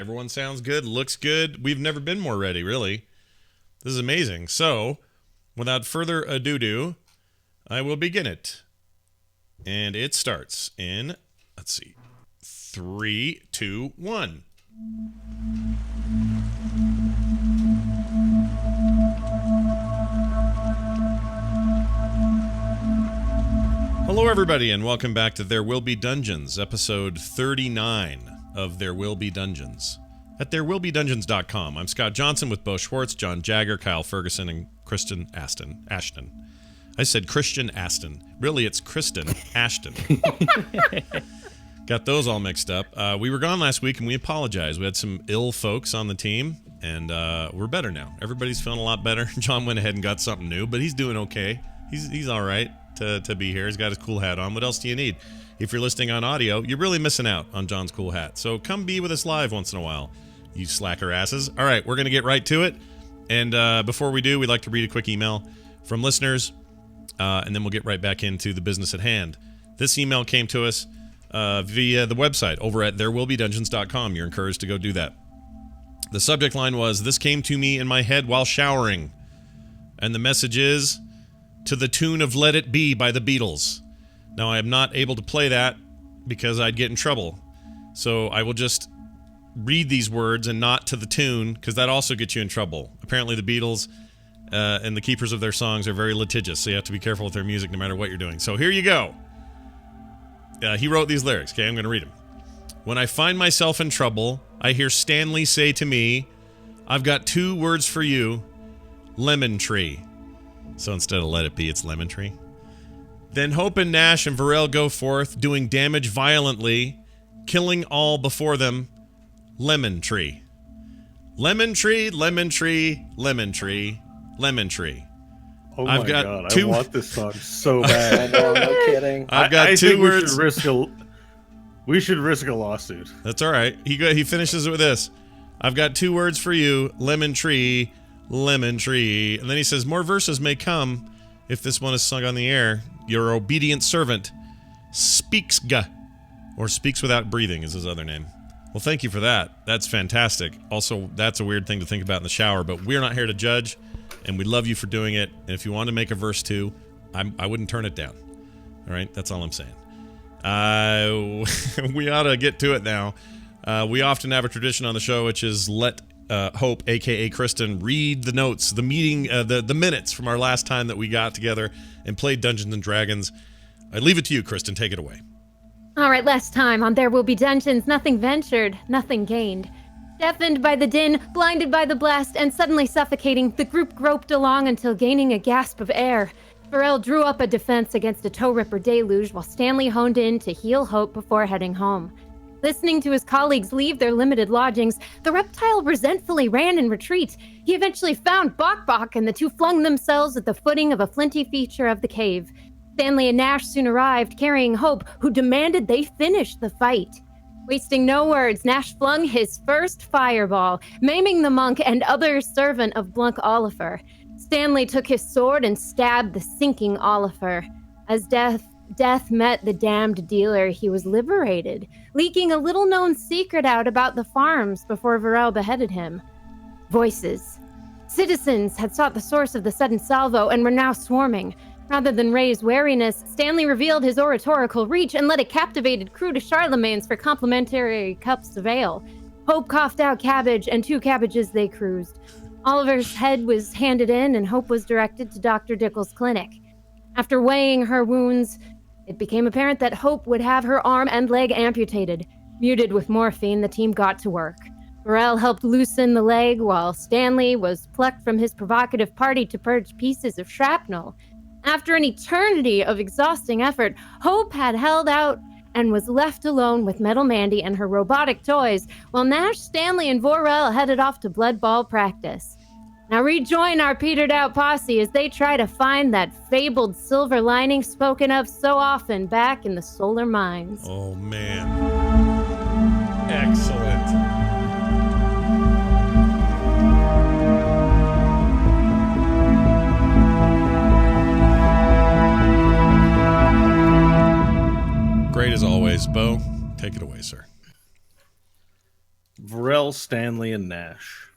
Everyone sounds good, looks good. We've never been more ready, really. This is amazing. So, without further ado, I will begin it. And it starts in, let's see, 3, 2, 1. Hello, everybody, and welcome back to There Will Be Dungeons, episode 39 of There Will Be Dungeons at therewillbedungeons.com. I'm Scott Johnson with Bo Schwartz, John Jagger, Kyle Ferguson, and Kristen Ashton. I said Christian Aston. Really, it's Kristen Ashton. Got those all mixed up. We were gone last week, and we apologize. We had some ill folks on the team, and we're better now. Everybody's feeling a lot better. John went ahead and got something new, but he's doing okay. He's all right to be here. He's got his cool hat on. What else do you need? If you're listening on audio, you're really missing out on John's cool hat. So come be with us live once in a while, you slacker asses. All right, we're going to get right to it. And before we do, we'd like to read a quick email from listeners, and then we'll get right back into the business at hand. This email came to us via the website over at therewillbedungeons.com. You're encouraged to go do that. The subject line was, "This came to me in my head while showering." And the message is, "To the tune of Let It Be by the Beatles." Now, I am not able to play that because I'd get in trouble. So I will just read these words and not to the tune, because that also gets you in trouble. Apparently the Beatles and the keepers of their songs are very litigious, so you have to be careful with their music no matter what you're doing. So here you go. He wrote these lyrics. Okay, I'm going to read them. "When I find myself in trouble, I hear Stanley say to me, 'I've got 2 words for you, lemon tree.'" So instead of let it be, it's lemon tree. "Then Hope and Nash and Varel go forth, doing damage violently, killing all before them, lemon tree. Lemon tree, lemon tree, lemon tree, lemon tree." Oh I've my got god, two... I want this song so bad. I know, no kidding. I've got 2 words. We should risk a lawsuit. That's all right. He finishes it with this. "I've got 2 words for you, lemon tree, lemon tree." And then he says, "More verses may come if this one is sung on the air. Your obedient servant speaks or speaks without breathing is his other name." Well, thank you for that. That's fantastic. Also, that's a weird thing to think about in the shower, but we're not here to judge, and we love you for doing it. And if you want to make a verse 2, I wouldn't turn it down. All right? That's all I'm saying. We ought to get to it now. We often have a tradition on the show, which is let Hope, a.k.a. Kristen, read the notes, the meeting, the minutes from our last time that we got together and played Dungeons & Dragons. I leave it to you, Kristen. Take it away. All right, last time on There Will Be Dungeons, nothing ventured, nothing gained. Deafened by the din, blinded by the blast, and suddenly suffocating, the group groped along until gaining a gasp of air. Varel drew up a defense against a toe ripper deluge while Stanley honed in to heal Hope before heading home. Listening to his colleagues leave their limited lodgings, the reptile resentfully ran in retreat. He eventually found Bok, and the two flung themselves at the footing of a flinty feature of the cave. Stanley and Nash soon arrived, carrying Hope, who demanded they finish the fight. Wasting no words, Nash flung his first fireball, maiming the monk and other servant of Blunk Oliver. Stanley took his sword and stabbed the sinking Oliver. As death met the damned dealer, he was liberated, leaking a little-known secret out about the farms before Varel beheaded him. Voices. Citizens had sought the source of the sudden salvo and were now swarming. Rather than raise wariness, Stanley revealed his oratorical reach and led a captivated crew to Charlemagne's for complimentary cups of ale. Hope coughed out cabbage, and 2 cabbages they cruised. Oliver's head was handed in, and Hope was directed to Dr. Dickel's clinic. After weighing her wounds, it became apparent that Hope would have her arm and leg amputated. Muted with morphine, the team got to work. Varel helped loosen the leg, while Stanley was plucked from his provocative party to purge pieces of shrapnel. After an eternity of exhausting effort, Hope had held out and was left alone with Metal Mandy and her robotic toys, while Nash, Stanley, and Varel headed off to Blood Ball practice. Now rejoin our petered out posse as they try to find that fabled silver lining spoken of so often back in the solar mines. Oh, man. Excellent. Great as always. Bo, take it away, sir. Varel, Stanley, and Nash.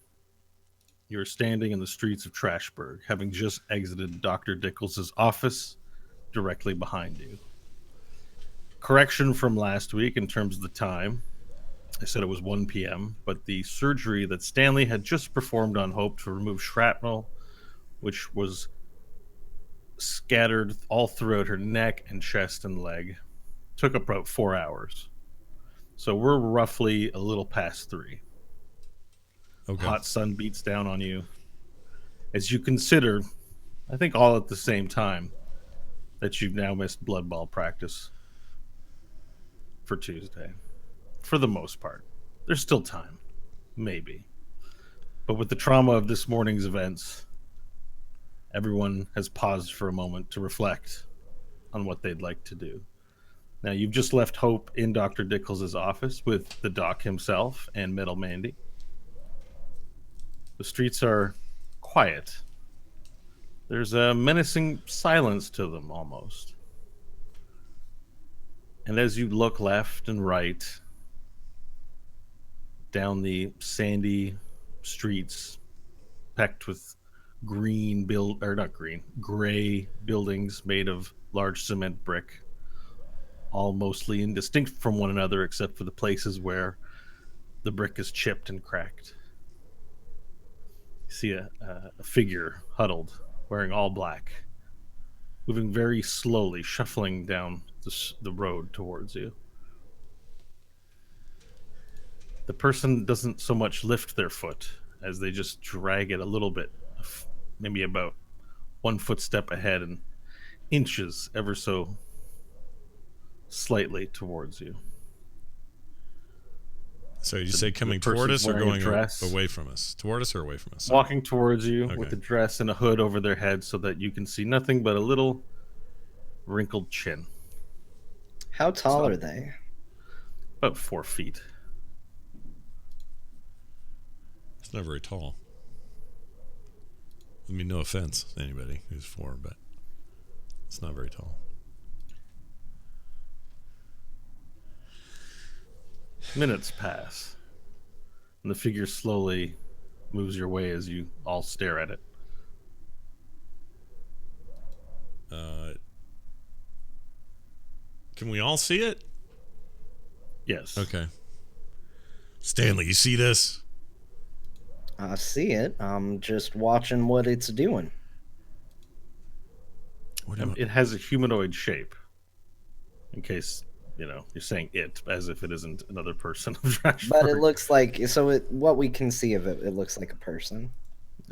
You're standing in the streets of Trashburg, having just exited Dr. Dickles's office directly behind you. Correction from last week in terms of the time. I said it was 1 p.m., but the surgery that Stanley had just performed on Hope to remove shrapnel, which was scattered all throughout her neck and chest and leg, took about 4 hours. So we're roughly a little past 3. Okay. Hot sun beats down on you as you consider, I think all at the same time, that you've now missed blood ball practice for Tuesday. For the most part. There's still time. Maybe. But with the trauma of this morning's events, everyone has paused for a moment to reflect on what they'd like to do. Now, you've just left Hope in Dr. Dickles's office with the doc himself and Metal Mandy. The streets are quiet. There's a menacing silence to them, almost. And as you look left and right down the sandy streets, pecked with gray buildings made of large cement brick, all mostly indistinct from one another except for the places where the brick is chipped and cracked. You see a figure huddled, wearing all black, moving very slowly, shuffling down the road towards you. The person doesn't so much lift their foot as they just drag it a little bit, maybe about 1 footstep ahead and inches ever so slightly towards you. So you say coming the toward us or person's wearing a going dress. away from us? Toward us or away from us? Walking towards you Okay. with a dress and a hood over their head so that you can see nothing but a little wrinkled chin. How tall are they? About 4 feet. It's not very tall. I mean, no offense to anybody who's 4, but it's not very tall. Minutes pass, and the figure slowly moves your way as you all stare at it. Can we all see it? Yes. Okay. Stanley, you see this? I see it. I'm just watching what it's doing. What am I- It has a humanoid shape. In case, you're saying it as if it isn't another person of Trashburg. But it looks like what we can see of it, it looks like a person.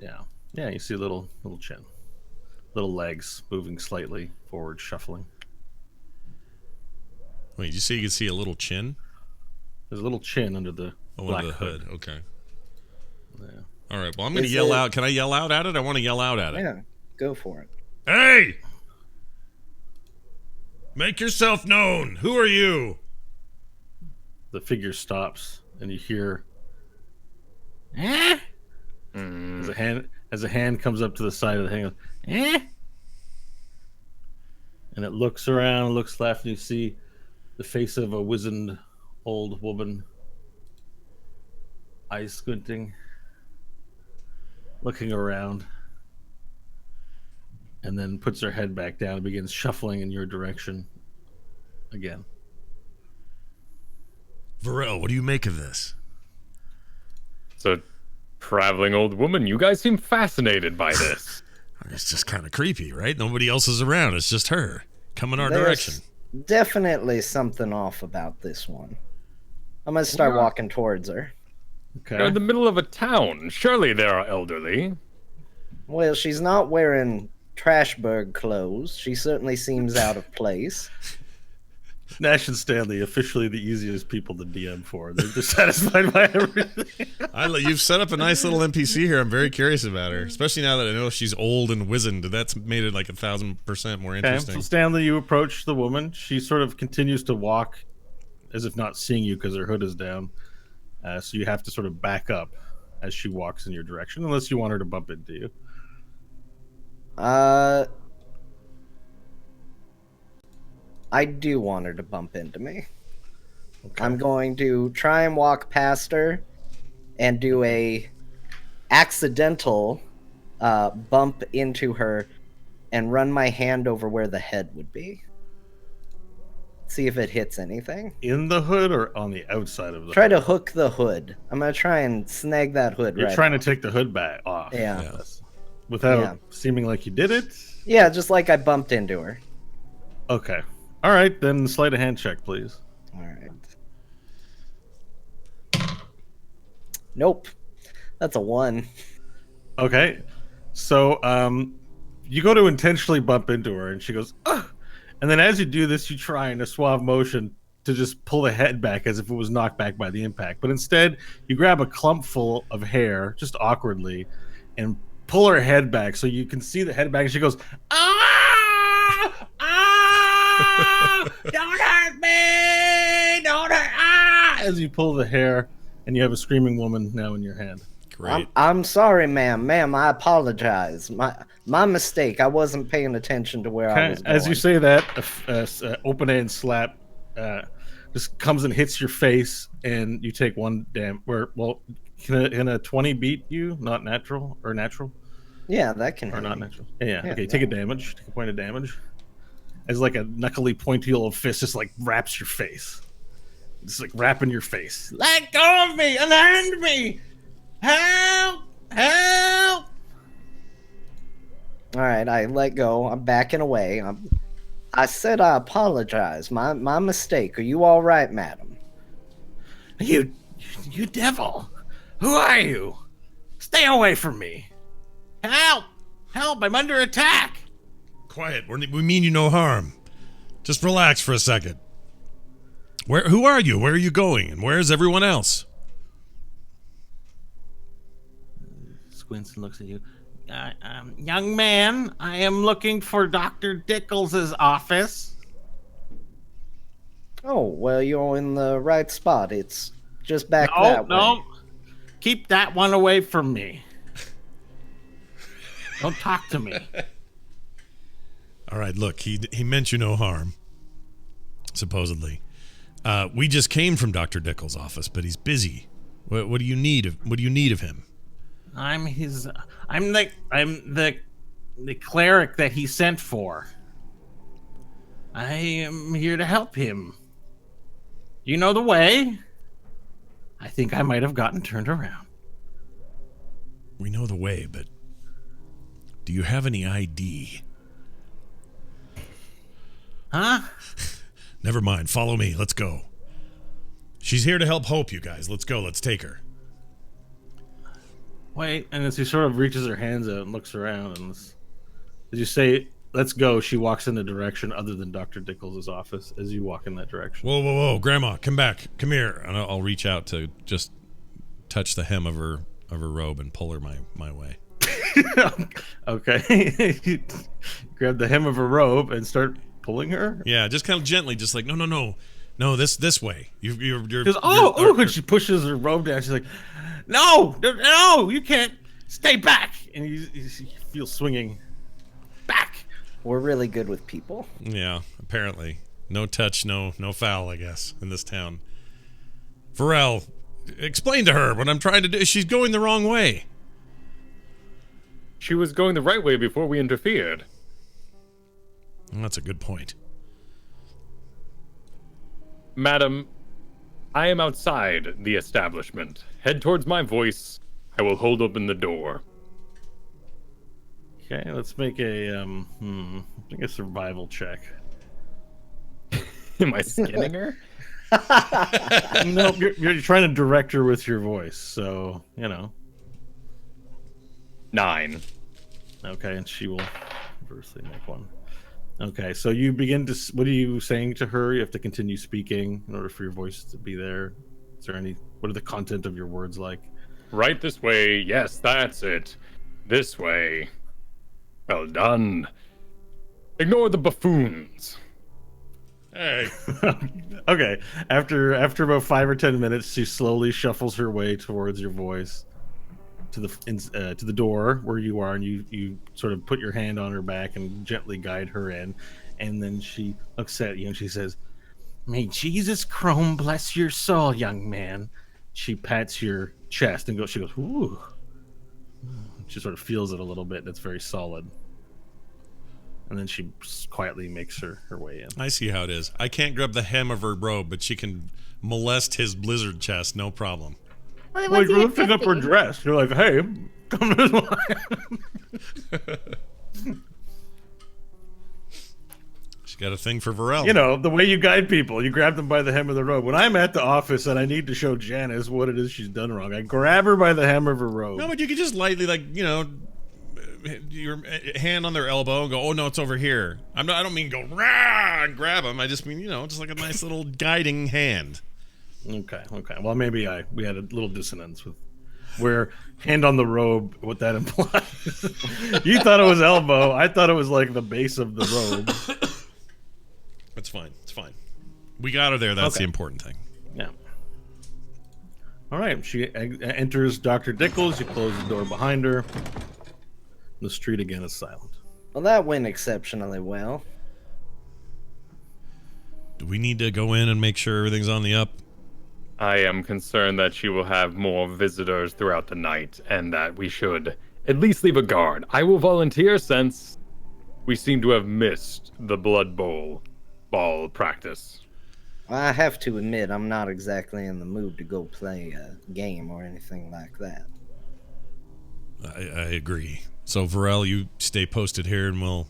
Yeah. Yeah, you see a little chin. Little legs moving slightly forward, shuffling. Wait, you can see a little chin? There's a little chin under the black Under the hood. hood. Okay. Yeah. All right. Well, I'm going to Is yell it- out. Can I yell out at it? I want to yell out at it. Yeah, go for it. Hey! Make yourself known. Who are you? The figure stops, and you hear as a hand comes up to the side of the hand. And it looks around, looks left, and you see the face of a wizened old woman, eyes squinting, looking around, and then puts her head back down and begins shuffling in your direction again. Varel, what do you make of this? It's a traveling old woman. You guys seem fascinated by this. It's just kind of creepy, right? Nobody else is around. It's just her coming our There's direction. Definitely something off about this one. I'm gonna start walking towards her. Okay. You're in the middle of a town. Surely there are elderly. Well, she's not wearing Trashburg clothes. She certainly seems out of place. Nash and Stanley, officially the easiest people to DM for. They're dissatisfied by everything. You've set up a nice little NPC here. I'm very curious about her, especially now that I know she's old and wizened. That's made it like 1,000% more Okay, interesting. so Stanley, you approach the woman. She sort of continues to walk as if not seeing you because her hood is down. So you have to sort of back up as she walks in your direction, unless you want her to bump into you. I do want her to bump into me. Okay. I'm going to try and walk past her and do a accidental bump into her and run my hand over where the head would be. See if it hits anything. In the hood or on the outside of the Try hood? to hook the hood. I'm gonna try and snag that hood. You're right trying off. to take the hood back off. Yeah. Yes. Without Yeah. seeming like you did it? Yeah, just like I bumped into her. Okay. All right, then sleight of hand check, please. All right. Nope. That's a 1. Okay. So you go to intentionally bump into her and she goes, ugh! And then as you do this, you try in a suave motion to just pull the head back as if it was knocked back by the impact. But instead, you grab a clump full of hair, just awkwardly, and pull her head back so you can see the head back. And she goes, ah! Ah! Don't hurt me! Don't hurt! Ah! As you pull the hair, and you have a screaming woman now in your hand. Great. I'm sorry, ma'am. Ma'am, I apologize. My mistake. I wasn't paying attention to where I was going. As you say that, a open hand slap just comes and hits your face, and you take one can a 20 beat you? Not natural or natural Yeah, that can or hurt not me. natural? Yeah. Yeah, Okay, take a damage. Take a point of damage. As like a knuckly, pointy little fist just like wraps your face. Just like wrapping your face. Let go of me! Unhand me! Help! Help! All right, I let go. I'm backing away. I said I apologize. My mistake. Are you all right, madam? You devil! Who are you? Stay away from me! Help! Help! I'm under attack! Quiet. We mean you no harm. Just relax for a second. Who are you? Where are you going? And where's everyone else? Squints and looks at you. Young man, I am looking for Dr. Dickles's office. Oh, well, you're in the right spot. It's just back that way. No. Keep that one away from me. Don't talk to me. All right, look, he meant you no harm, supposedly. We just came from Dr. Dickel's office, but he's busy. What do you need of him? I'm the cleric that he sent for. I am here to help him. You know the way? I think I might have gotten turned around. We know the way, but do you have any ID? Huh? Never mind. Follow me. Let's go. She's here to help Hope, you guys. Let's go. Let's take her. Wait, and as she sort of reaches her hands out and looks around, and as you say, let's go, she walks in a direction other than Dr. Dickles's office as you walk in that direction. Whoa, Grandma, come back. Come here. And I'll reach out to just touch the hem of her robe and pull her my way. Okay. You grab the hem of her robe and start pulling her? Yeah, just kind of gently, just like, no, this way. You're She goes, and she pushes her robe down. She's like, no, you can't. Stay back. And you feel swinging back. We're really good with people. Yeah, apparently. No touch, no foul, I guess, in this town. Pharrell, explain to her what I'm trying to do. She's going the wrong way. She was going the right way before we interfered. Well, that's a good point. Madam, I am outside the establishment. Head towards my voice. I will hold open the door. Okay, let's make a survival check. Am I skinning her? No, you're trying to direct her with your voice, so 9. Okay, and she will reversely make one. Okay, so you begin to. What are you saying to her? You have to continue speaking in order for your voice to be there. Is there any? What are the content of your words like? Right this way. Yes, that's it. This way. Well done. Ignore the buffoons. Hey. Okay. After about 5 or 10 minutes, she slowly shuffles her way towards your voice to the door where you are, and you sort of put your hand on her back and gently guide her in, and then she looks at you and she says, "May Jesus Chrome bless your soul, young man." She pats your chest and she goes, ooh. She sort of feels it a little bit, and it's very solid. And then she quietly makes her way in. I see how it is. I can't grab the hem of her robe, but she can molest his blizzard chest, no problem. Well, Like, what's he lifting up her accepting? dress. You're like, hey, come this way. She got a thing for Varel. You know, the way you guide people. You grab them by the hem of the robe. When I'm at the office and I need to show Janice what it is she's done wrong, I grab her by the hem of her robe. No, but you could just lightly, like, you know, your hand on their elbow and go, oh, no, it's over here. I don't mean go, rah, and grab them. I just mean, you know, just like a nice little guiding hand. Okay. Well, maybe we had a little dissonance with where hand on the robe, what that implies. You thought it was elbow. I thought it was like the base of the robe. It's fine. It's fine. We got her there. That's Okay. the important thing. Yeah. All right. She enters Dr. Dickles. You close the door behind her. The street again is silent. Well, that went exceptionally well. Do we need to go in and make sure everything's on the up? I am concerned that she will have more visitors throughout the night, and that we should at least leave a guard. I will volunteer since we seem to have missed the Blood Bowl ball practice. I have to admit, I'm not exactly in the mood to go play a game or anything like that. I agree. So, Varel, you stay posted here, and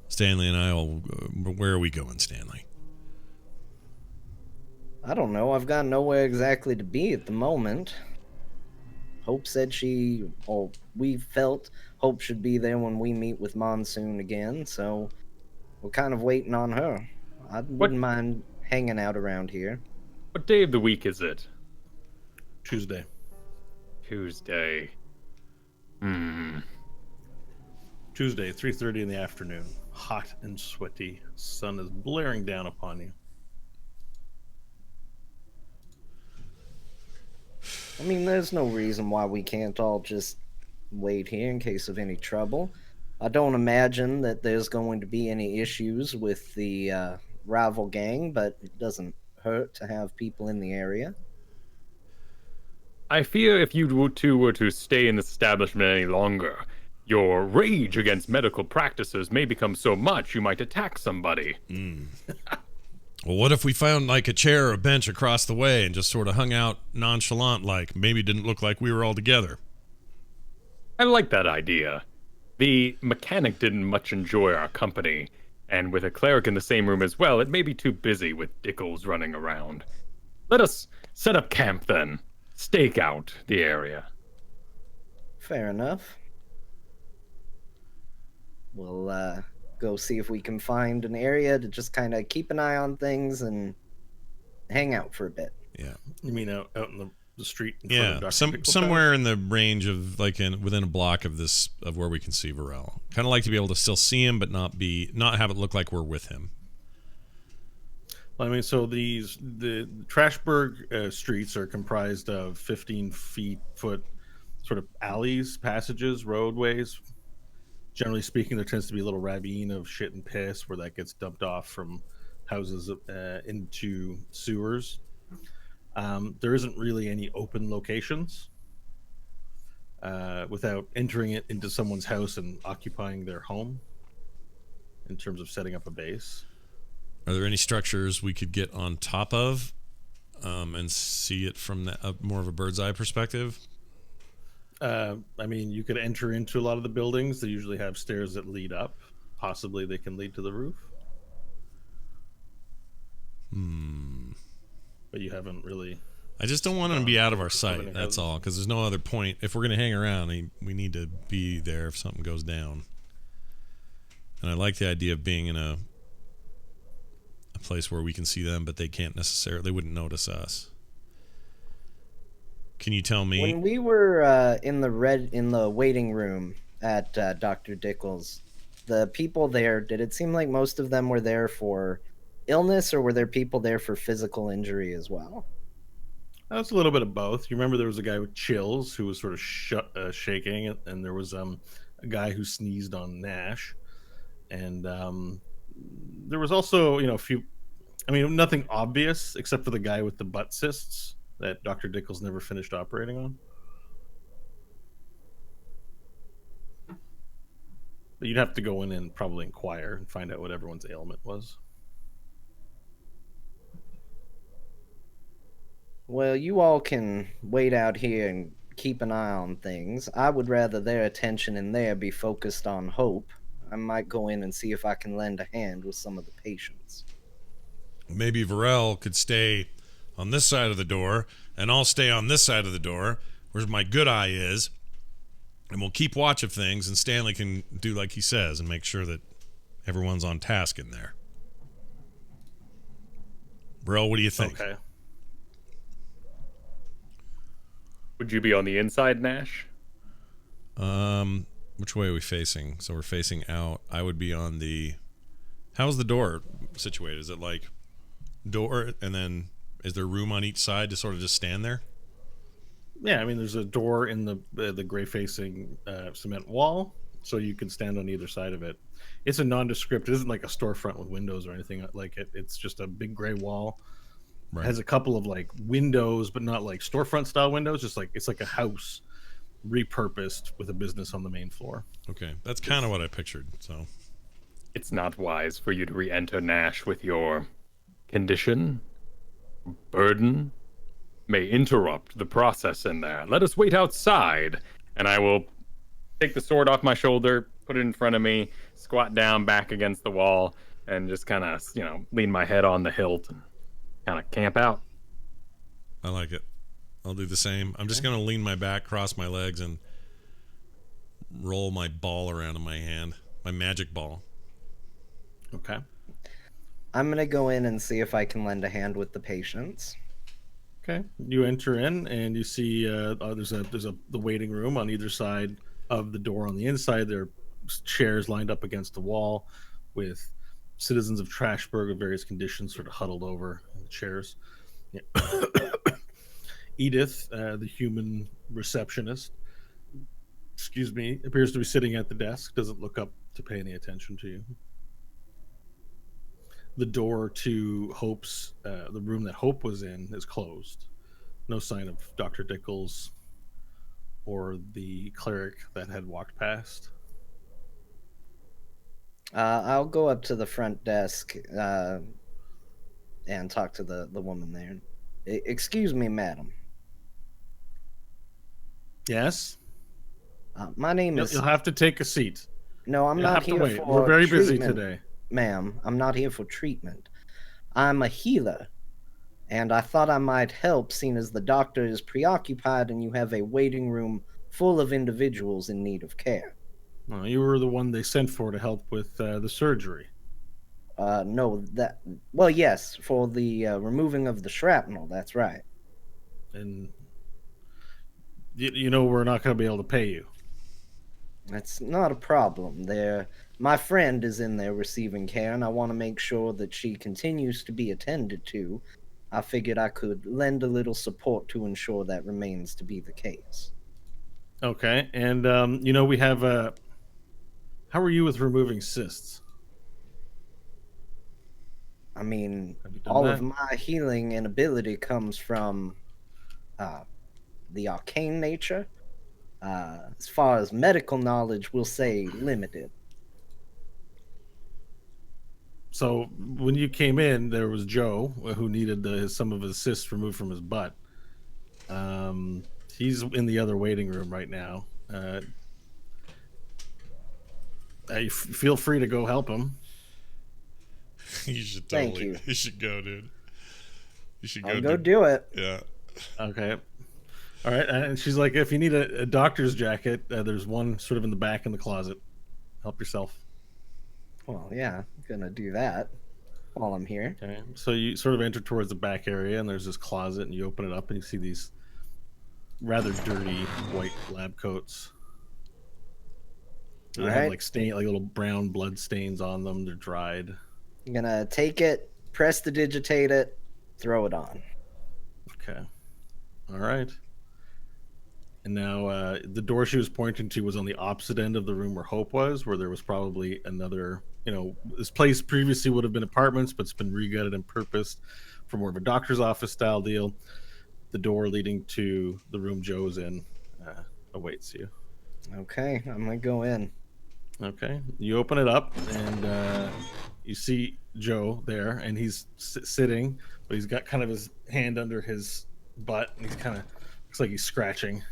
Stanley and I will. Where are we going, Stanley? I don't know. I've got nowhere exactly to be at the moment. Hope said we felt Hope should be there when we meet with Monsoon again, so we're kind of waiting on her. I wouldn't mind hanging out around here. What day of the week is it? Tuesday. Tuesday. Tuesday, 3:30 in the afternoon. Hot and sweaty. Sun is blaring down upon you. I mean, there's no reason why we can't all just wait here in case of any trouble. I don't imagine that there's going to be any issues with the rival gang, but it doesn't hurt to have people in the area. I fear if you two were to stay in this establishment any longer, your rage against medical practices may become so much you might attack somebody. Well, what if we found like a chair or a bench across the way and just sort of hung out nonchalant, like maybe it didn't look like we were all together? I like that idea. The mechanic didn't much enjoy our company, and with a cleric in the same room as well, it may be too busy with Dickles running around. Let us set up camp then. Stake out the area. Fair enough. We'll go see if we can find an area to just kind of keep an eye on things and hang out for a bit. Yeah. You mean out in the street in front of Yeah, Dr. Dickles' somewhere in the range of like within a block of where we can see Varel. Kind of like to be able to still see him, but not have it look like we're with him. Well, I mean, so the Trashburg streets are comprised of 15-foot sort of alleys, passages, roadways. Generally speaking, there tends to be a little ravine of shit and piss where that gets dumped off from houses into sewers. There isn't really any open locations without entering it into someone's house and occupying their home in terms of setting up a base. Are there any structures we could get on top of and see it from more of a bird's eye perspective? I mean, you could enter into a lot of the buildings. They usually have stairs that lead up. Possibly they can lead to the roof. But you haven't really... I just don't want him to be out of our sight, that's all, because there's no other point. If we're going to hang around, we need to be there if something goes down. And I like the idea of being in a place where we can see them, but they wouldn't notice us. Can you tell me? When we were in the waiting room at Dr. Dickles, the people there, did it seem like most of them were there for illness, or were there people there for physical injury as well? That's a little bit of both. You remember there was a guy with chills who was sort of shaking, and there was a guy who sneezed on Nash, and there was also a few. I mean, nothing obvious except for the guy with the butt cysts that Dr. Dickles never finished operating on. But you'd have to go in and probably inquire and find out what everyone's ailment was. Well, you all can wait out here and keep an eye on things. I would rather their attention in there be focused on Hope. I might go in and see if I can lend a hand with some of the patients. Maybe Varel could stay on this side of the door, and I'll stay on this side of the door, where my good eye is, and we'll keep watch of things, and Stanley can do like he says and make sure that everyone's on task in there. Varel, what do you think? Okay. Would you be on the inside, Nash? Which way are we facing? So we're facing out. I would be on the... How's the door situated? Is it like door, and then is there room on each side to sort of just stand there? Yeah, I mean, there's a door in the gray-facing cement wall, so you can stand on either side of it. It's a nondescript. It isn't like a storefront with windows or anything like it. It's just a big gray wall. Right. It has a couple of like windows, but not like storefront style windows. Just like it's like a house repurposed with a business on the main floor. Okay, that's kind of what I pictured. So It's not wise for you to re-enter Nash with your condition, burden, may interrupt the process in there. Let us wait outside, and I will take the sword off my shoulder, put it in front of me, squat down back against the wall, and just kind of, lean my head on the hilt and kind of camp out. I like it. I'll do the same. I'm just going to lean my back, cross my legs, and roll my ball around in my hand. My magic ball. Okay. I'm gonna go in and see if I can lend a hand with the patients. Okay. You enter in and you see there's the waiting room on either side of the door. On the inside, there are chairs lined up against the wall with citizens of Trashburg of various conditions sort of huddled over in the chairs. Yeah. Edith, the human receptionist, appears to be sitting at the desk, doesn't look up to pay any attention to you. The door to Hope's, the room that Hope was in, is closed. No sign of Dr. Dickles or the cleric that had walked past. I'll go up to the front desk and talk to the woman there. Excuse me, madam. Yes? My name is... You'll have to take a seat. No, I'm You'll not have to here wait. for We're very busy treatment, today. ma'am. I'm not here for treatment. I'm a healer, and I thought I might help, seeing as the doctor is preoccupied and you have a waiting room full of individuals in need of care. Well, you were the one they sent for to help with the surgery. No, that... Well, yes, for the removing of the shrapnel, that's right. And you know we're not going to be able to pay you. That's not a problem. My friend is in there receiving care, and I want to make sure that she continues to be attended to. I figured I could lend a little support to ensure that remains to be the case. Okay, and we have how are you with removing cysts? I mean, Have you done all that? of my healing and ability comes from the arcane nature. As far as medical knowledge, we'll say limited. So when you came in, there was Joe who needed some of his cysts removed from his butt. He's in the other waiting room right now. Feel free to go help him. You should Thank totally. you. You should go, dude. You should go. I'll go do it. Yeah. Okay. All right. And she's like, if you need a doctor's jacket, there's one sort of in the back in the closet. Help yourself. Well, yeah, I'm gonna do that while I'm here. Okay. So you sort of enter towards the back area, and there's this closet, and you open it up, and you see these rather dirty white lab coats. They have Alright. like little brown blood stains on them. They're dried. I'm gonna take it, press the digitate it, throw it on. Okay. All right. And now the door she was pointing to was on the opposite end of the room where Hope was, where there was probably another, this place previously would have been apartments, but it's been regutted and purposed for more of a doctor's office style deal. the door leading to the room Joe's in awaits you. Okay, I'm gonna go in. Okay, you open it up and you see Joe there, and he's sitting, but he's got kind of his hand under his butt, and he's kind of looks like he's scratching.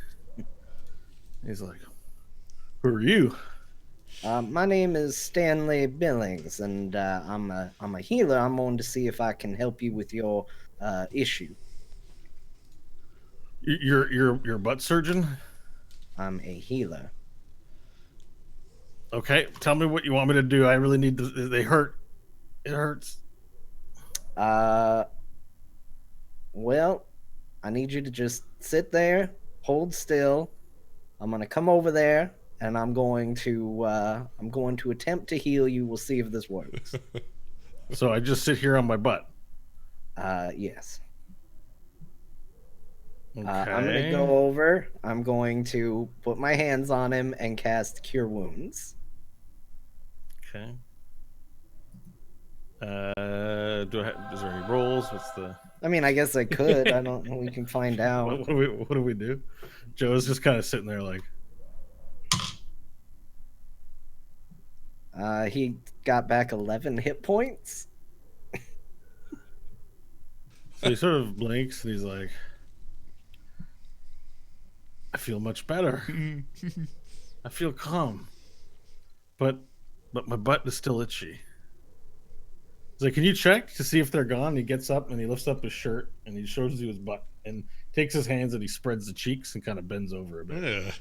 He's like, "Who are you?" My name is Stanley Billings, and I'm a healer. I'm on to see if I can help you with your issue. You're a butt surgeon. I'm a healer. Okay, tell me what you want me to do. I really need to. They hurt. It hurts. Well, I need you to just sit there, hold still. I'm gonna come over there, and I'm going to attempt to heal you. We'll see if this works. So I just sit here on my butt. Yes. Okay. I'm gonna go over. I'm going to put my hands on him and cast Cure Wounds. Okay. Is there any rolls? What's the? I mean, I guess I could. I don't. We can find out. What do we do? Joe's just kind of sitting there like. He got back 11 hit points. So he sort of blinks and he's like, I feel much better. I feel calm. But my butt is still itchy. He's like, can you check to see if they're gone? He gets up and he lifts up his shirt and he shows you his butt and takes his hands and he spreads the cheeks and kind of bends over a bit. Yeah.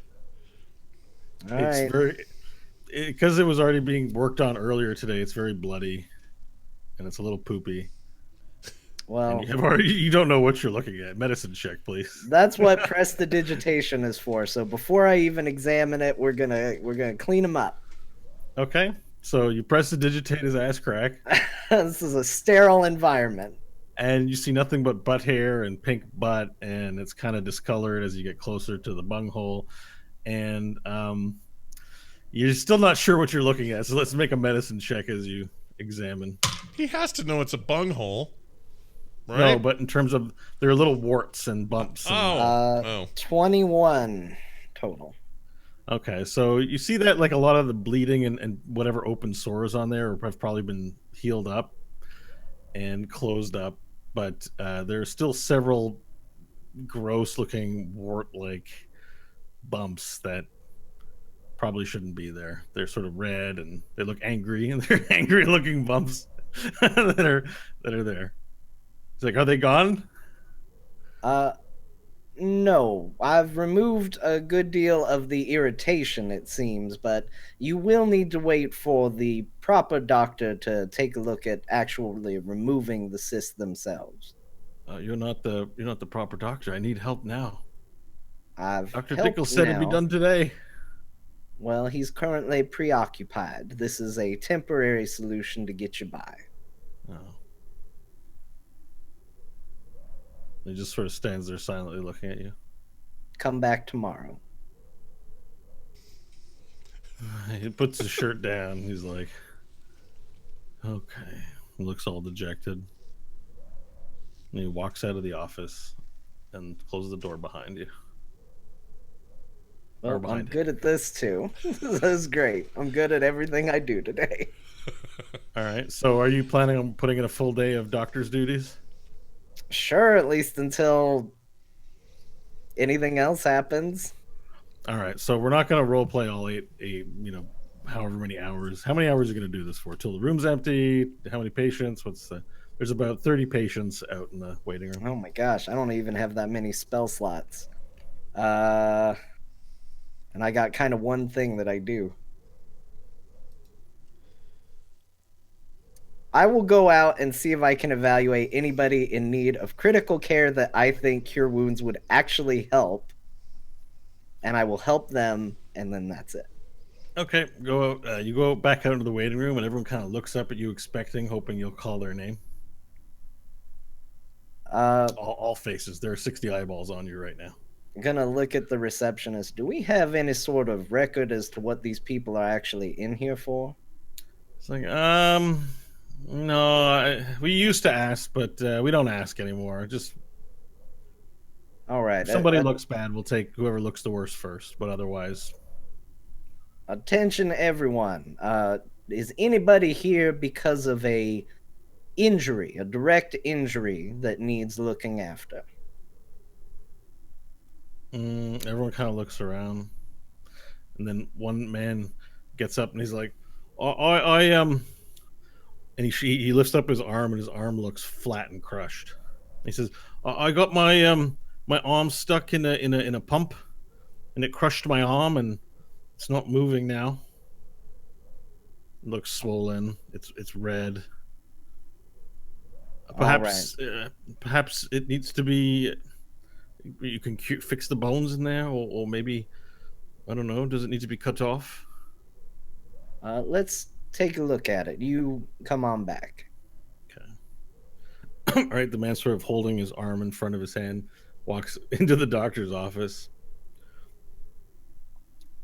All It's right. very, because it was already being worked on earlier today. It's very bloody, and it's a little poopy. Well, And you don't know what you're looking at. Medicine check, please. that's what prestidigitation is for. So before I even examine it, we're gonna clean him up. Okay, so you prestidigitate his ass crack, This is a sterile environment. and you see nothing but butt hair and pink butt, and it's kind of discolored as you get closer to the bunghole, and you're still not sure what you're looking at. So let's make a medicine check as you examine. He has to know it's a bunghole, right? No, but in terms of there are little warts and bumps. And, Oh. 21 total. Okay, so you see that like a lot of the bleeding and whatever open sores on there have probably been healed up and closed up, but there are still several gross-looking wart-like bumps that probably shouldn't be there. They're sort of red and they look angry, and they're angry-looking bumps that are there. It's like, are they gone? No, I've removed a good deal of the irritation, it seems, but you will need to wait for the proper doctor to take a look at actually removing the cysts themselves. You're not the proper doctor. I need help now. I've Dr. helped Tickle said it'd be now. done today. Well, he's currently preoccupied. This is a temporary solution to get you by. Oh. He just sort of stands there silently looking at you. Come back tomorrow. He puts his shirt down. He's like, okay. He looks all dejected. And he walks out of the office and closes the door behind you. Or Well, I'm behind good at this too. This is great. I'm good at everything I do today. All right. So are you planning on putting in a full day of doctor's duties? Sure, at least until anything else happens. All right. So we're not going to role play all eight, however many hours. How many hours are you going to do this for? Till the room's empty? How many patients? There's about 30 patients out in the waiting room. Oh my gosh, I don't even have that many spell slots. And I got kind of one thing that I do. I will go out and see if I can evaluate anybody in need of critical care that I think Cure Wounds would actually help. And I will help them, and then that's it. Okay, go out. You go back out into the waiting room, and everyone kind of looks up at you, hoping you'll call their name. All faces. There are 60 eyeballs on you right now. I'm gonna look at the receptionist. Do we have any sort of record as to what these people are actually in here for? It's like, no, we used to ask, but we don't ask anymore. Just All right. If somebody looks bad, we'll take whoever looks the worst first. But otherwise, attention, everyone. Is anybody here because of a injury, a direct injury that needs looking after? everyone kind of looks around, and then one man gets up and he's like, and he lifts up his arm, and his arm looks flat and crushed. He says, I got my arm stuck in a pump, and it crushed my arm, and it's not moving now. It looks swollen. It's red. Perhaps perhaps it needs to be. You can fix the bones in there, or maybe, I don't know. Does it need to be cut off? Let's take a look at it. You come on back. Okay. All right. The man, sort of holding his arm in front of his hand, walks into the doctor's office,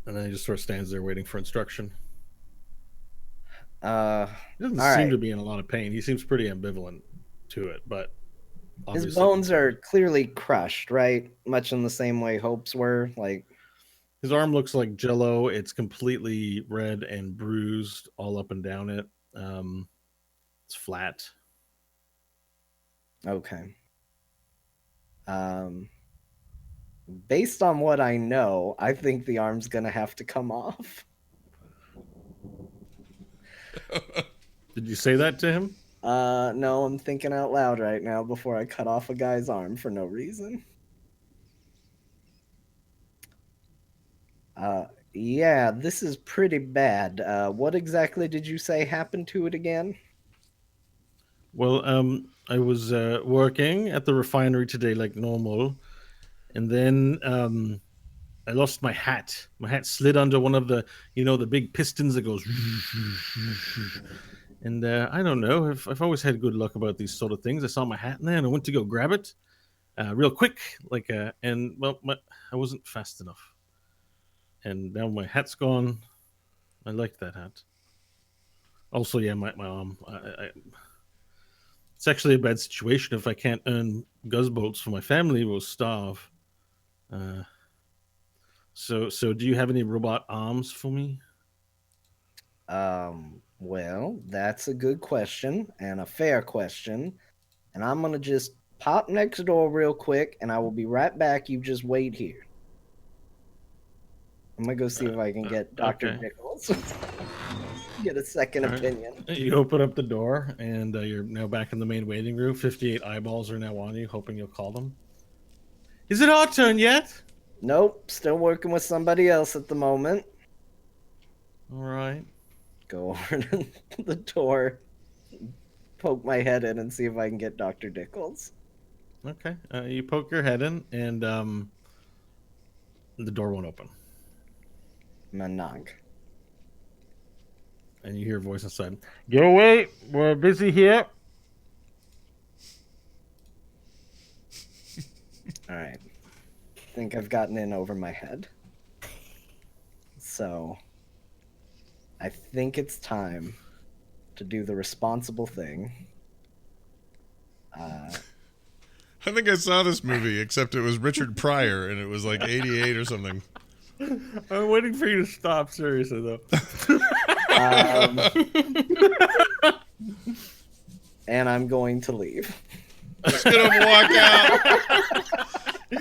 and then he just sort of stands there waiting for instruction. He doesn't seem to be in a lot of pain. He seems pretty ambivalent to it, but his bones are clearly crushed, right? Much in the same way Hope's were. Like, his arm looks like jello. It's completely red and bruised all up and down it. It's flat. Okay. Based on what I know, I think the arm's gonna have to come off. Did you say that to him? No, I'm thinking out loud right now before I cut off a guy's arm for no reason. Yeah, this is pretty bad. What exactly did you say happened to it again? Well, I was working at the refinery today like normal, and then I lost my hat. My hat slid under one of the, the big pistons that goes. And I don't know. I've always had good luck about these sort of things. I saw my hat in there, and I went to go grab it real quick, and I wasn't fast enough. And now my hat's gone. I liked that hat. Also, yeah, my arm. It's actually a bad situation. If I can't earn guzbolts for my family, we'll starve. So do you have any robot arms for me? Well, that's a good question and a fair question. And I'm gonna just pop next door real quick, and I will be right back. You just wait here. I'm gonna go see if I can get Dr. Nichols. Get a second opinion. You open up the door, and you're now back in the main waiting room. 58 eyeballs are now on you, hoping you'll call them. Is it our turn yet? Nope, still working with somebody else at the moment. All right. Go over to the door, poke my head in, and see if I can get Dr. Nichols. Okay. You poke your head in, and the door won't open. Manang. And you hear a voice inside. Go away. We're busy here. All right. I think I've gotten in over my head. So, I think it's time to do the responsible thing. I think I saw this movie, except it was Richard Pryor, and it was like 88 or something. I'm waiting for you to stop, seriously, though. And I'm going to leave. Just gonna walk out.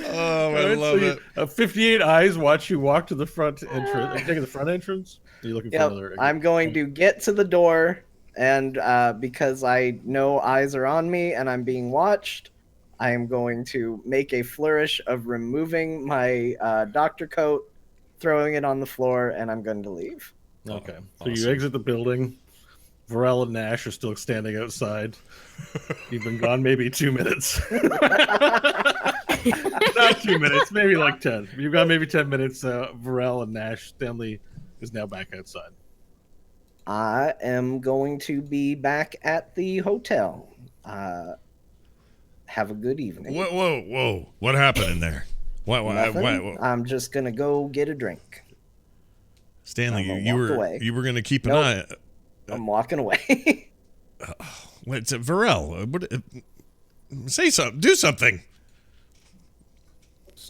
Oh, I love it. 58 eyes watch you walk to the front entrance. Are you taking the front entrance? Are you looking for another? I'm going to get to the door, and because I know eyes are on me and I'm being watched, I am going to make a flourish of removing my doctor coat, throwing it on the floor, and I'm going to leave. Okay. So Awesome. you exit the building. Varel and Nash are still standing outside. You've been gone maybe 2 minutes. Not 2 minutes, maybe like 10. You've gone maybe 10 minutes. Varel and Nash. Stanley is now back outside. I am going to be back at the hotel. Have a good evening. Whoa. What happened in there? Nothing. I'm just going to go get a drink. Stanley, I'm you gonna walk were away. You were going to keep an Nope. eye. I'm walking away. Wait, it's Varel. Say something. Do something.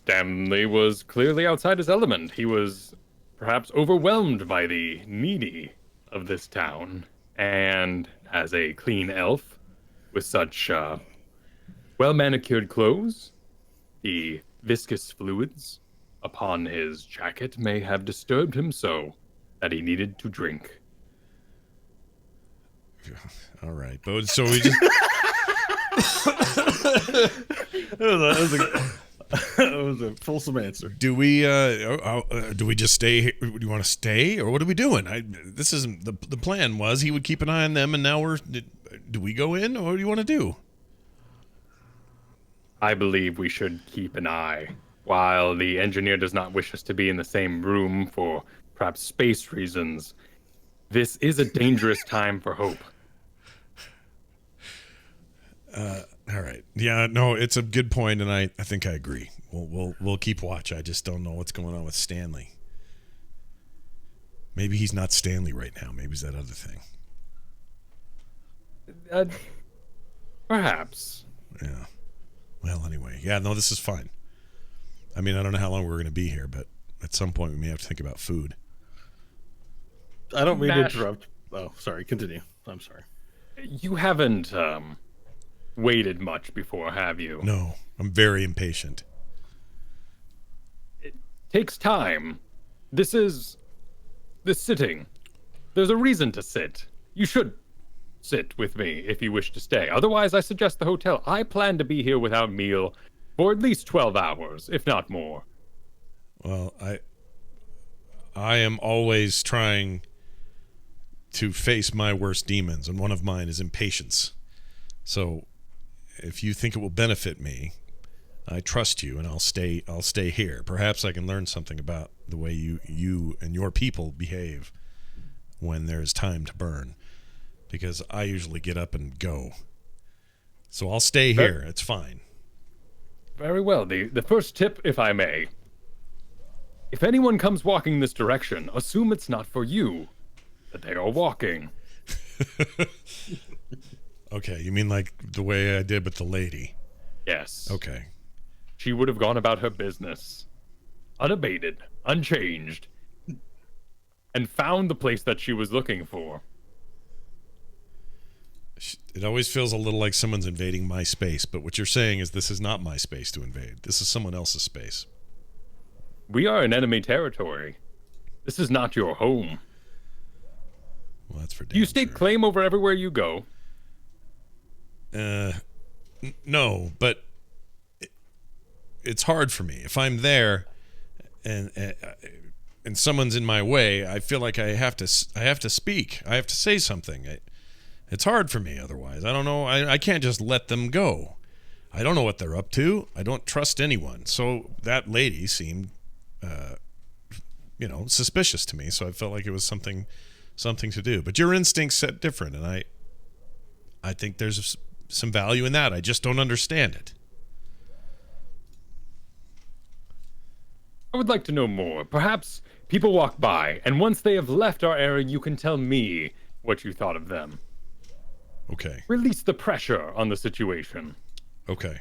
Stanley was clearly outside his element. He was perhaps overwhelmed by the needy of this town. And as a clean elf with such well manicured clothes, the viscous fluids upon his jacket may have disturbed him so that he needed to drink. All right, but so we just That was a fulsome answer. do we just stay here? Do you want to stay, or what are we doing? This isn't the plan. Was he would keep an eye on them, and now do we go in, or what do you want to do? I believe we should keep an eye. While the engineer does not wish us to be in the same room for perhaps space reasons, this is a dangerous time for Hope. All right. Yeah, no, it's a good point, and I think I agree. We'll keep watch. I just don't know what's going on with Stanley. Maybe he's not Stanley right now. Maybe it's that other thing. Perhaps. Yeah. Well, anyway. Yeah, no, this is fine. I mean, I don't know how long we're going to be here, but at some point we may have to think about food. I don't mean to Bash. interrupt. Oh, sorry. Continue. I'm sorry. You haven't waited much before, have you? No, I'm very impatient. Takes time. This sitting. There's a reason to sit. You should sit with me if you wish to stay. Otherwise, I suggest the hotel. I plan to be here without meal for at least 12 hours, if not more. Well, I am always trying to face my worst demons, and one of mine is impatience. So if you think it will benefit me, I trust you, and I'll stay here. Perhaps I can learn something about the way you and your people behave when there's time to burn, because I usually get up and go. So I'll stay here. It's fine. Very well. The first tip, if I may. If anyone comes walking this direction, assume it's not for you, that they are walking. Okay, you mean like the way I did with the lady? Yes. Okay. She would have gone about her business, unabated, unchanged, and found the place that she was looking for. It always feels a little like someone's invading my space, but what you're saying is this is not my space to invade. This is someone else's space. We are in enemy territory. This is not your home. Well, that's for damn Do you stake sure. claim over everywhere you go? No, but it's hard for me. If I'm there and someone's in my way, I feel like I have to speak. I have to say something. It's hard for me otherwise. I don't know. I can't just let them go. I don't know what they're up to. I don't trust anyone. So that lady seemed, suspicious to me. So I felt like it was something to do. But your instincts said different, and I think there's some value in that. I just don't understand it. I would like to know more. Perhaps people walk by, and once they have left our area, you can tell me what you thought of them. Okay. Release the pressure on the situation. Okay.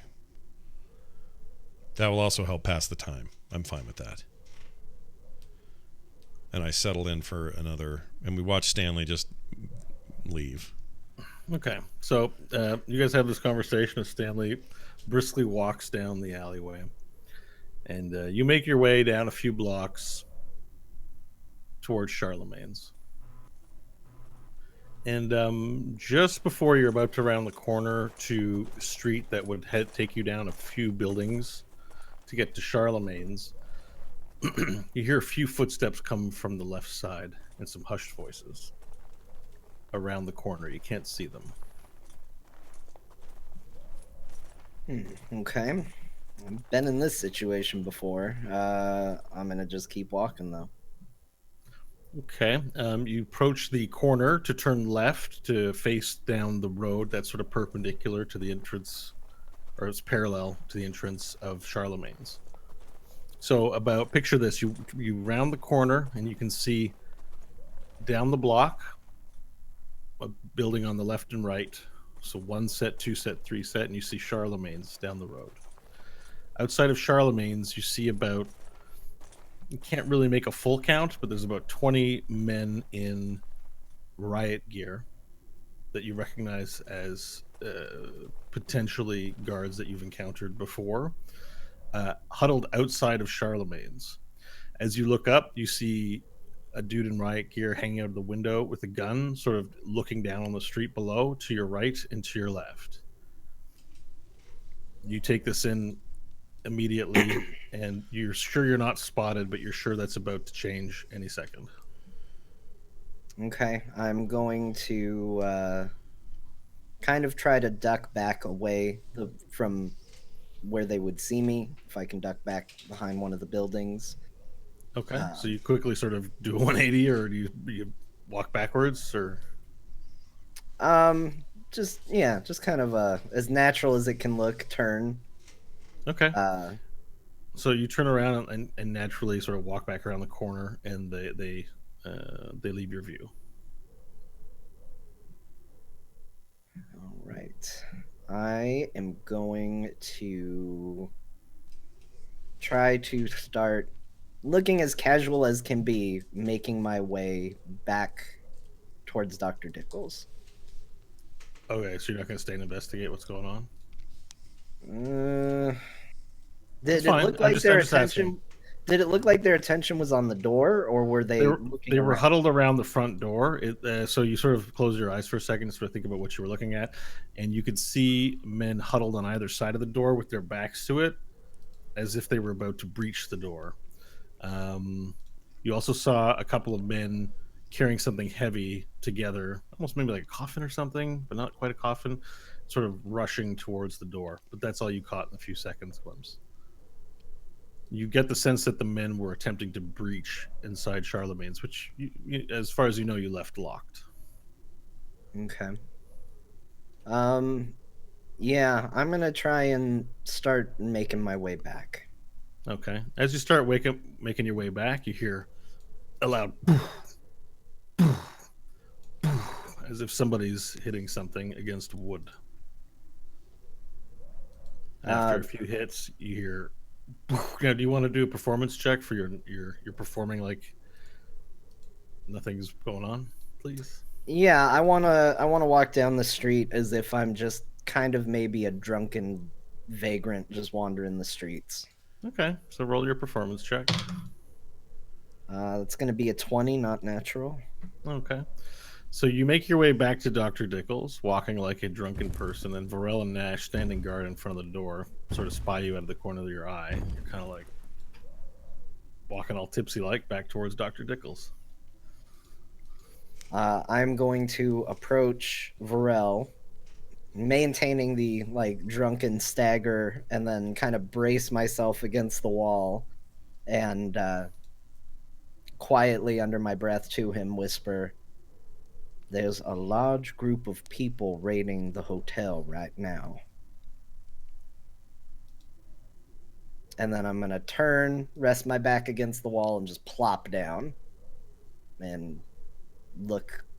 That will also help pass the time. I'm fine with that. And I settled in for another, and we watched Stanley just leave. Okay, so you guys have this conversation as Stanley briskly walks down the alleyway, and you make your way down a few blocks towards Charlemagne's. And just before you're about to round the corner to a street that would take you down a few buildings to get to Charlemagne's, you hear a few footsteps come from the left side and some hushed voices around the corner. You can't see them. Okay. I've been in this situation before. I'm gonna just keep walking though. Okay. You approach the corner to turn left to face down the road that's sort of perpendicular to the entrance, or it's parallel to the entrance of Charlemagne's. So picture this, you round the corner and you can see down the block a building on the left and right. So 1 set, 2 set, 3 set, and you see Charlemagne's down the road. outside of Charlemagne's, you see about, you can't really make a full count, but there's about 20 men in riot gear that you recognize as potentially guards that you've encountered before, huddled outside of Charlemagne's. As you look up, you see a dude in riot gear hanging out of the window with a gun, sort of looking down on the street below, to your right and to your left. You take this in immediately, and you're sure you're not spotted, but you're sure that's about to change any second. Okay, I'm going to kind of try to duck back away from where they would see me, if I can duck back behind one of the buildings. Okay, so you quickly sort of do a 180, or do you walk backwards, or? Just kind of as natural as it can look, turn. Okay. So you turn around and naturally sort of walk back around the corner, and they leave your view. All right. I am going to try to start looking as casual as can be, making my way back towards Dr. Dickles. Okay, so you're not going to stay and investigate what's going on? Did it look like their attention? Did it look like their attention was on the door, or were they? They were huddled around the front door. So you sort of close your eyes for a second, sort of think about what you were looking at, and you could see men huddled on either side of the door with their backs to it, as if they were about to breach the door. You also saw a couple of men carrying something heavy together, almost maybe like a coffin or something, but not quite a coffin, sort of rushing towards the door. But that's all you caught in a few seconds glimpse. You get the sense that the men were attempting to breach inside Charlemagne's, which, as far as you know, you left locked. Okay. Yeah, I'm gonna try and start making my way back. Okay. As you start making your way back, you hear a loud poof, poof, poof, as if somebody's hitting something against wood. After a few hits, you hear. Now, do you want to do a performance check for you're performing like nothing's going on, please? Yeah, I wanna walk down the street as if I'm just kind of maybe a drunken vagrant just wandering the streets. Okay, so roll your performance check. That's gonna be a 20, not natural. Okay. So you make your way back to Dr. Dickles, walking like a drunken person, and Varel and Nash, standing guard in front of the door, sort of spy you out of the corner of your eye. You're kind of like walking all tipsy-like back towards Dr. Dickles. I'm going to approach Varel, maintaining the drunken stagger, and then kind of brace myself against the wall, and quietly under my breath to him whisper, "There's a large group of people raiding the hotel right now." And then I'm going to turn, rest my back against the wall, and just plop down and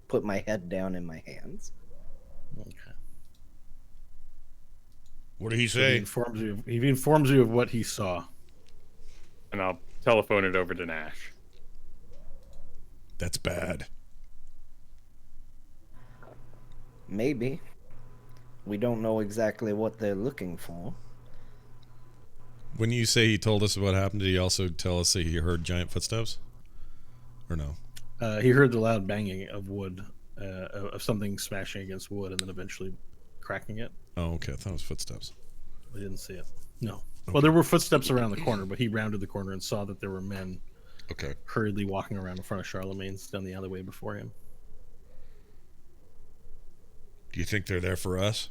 put my head down in my hands. Okay. What did he So say? he informs you of what he saw. And I'll telephone it over to Nash. That's bad. Maybe. We don't know exactly what they're looking for. When you say he told us what happened, did he also tell us that he heard giant footsteps? Or no? He heard the loud banging of wood, of something smashing against wood, and then eventually cracking it. Oh, okay. I thought it was footsteps. We didn't see it. No. Okay. Well, there were footsteps around the corner, but he rounded the corner and saw that there were men hurriedly walking around in front of Charlemagne's down the alleyway before him. Do you think they're there for us?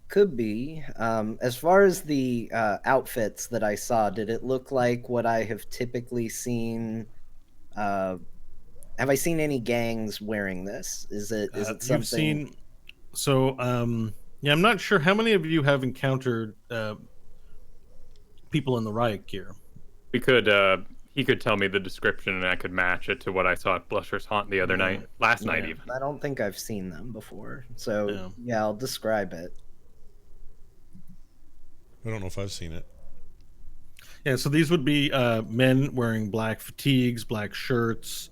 Could be. As far as the outfits that I saw, did it look like what I have typically seen? Have I seen any gangs wearing this? Is it something you've seen? So, yeah, I'm not sure how many of you have encountered people in the riot gear. We could. He could tell me the description, and I could match it to what I saw at Blusher's Haunt the other night, last night even. I don't think I've seen them before, so yeah, I'll describe it. I don't know if I've seen it. Yeah, so these would be men wearing black fatigues, black shirts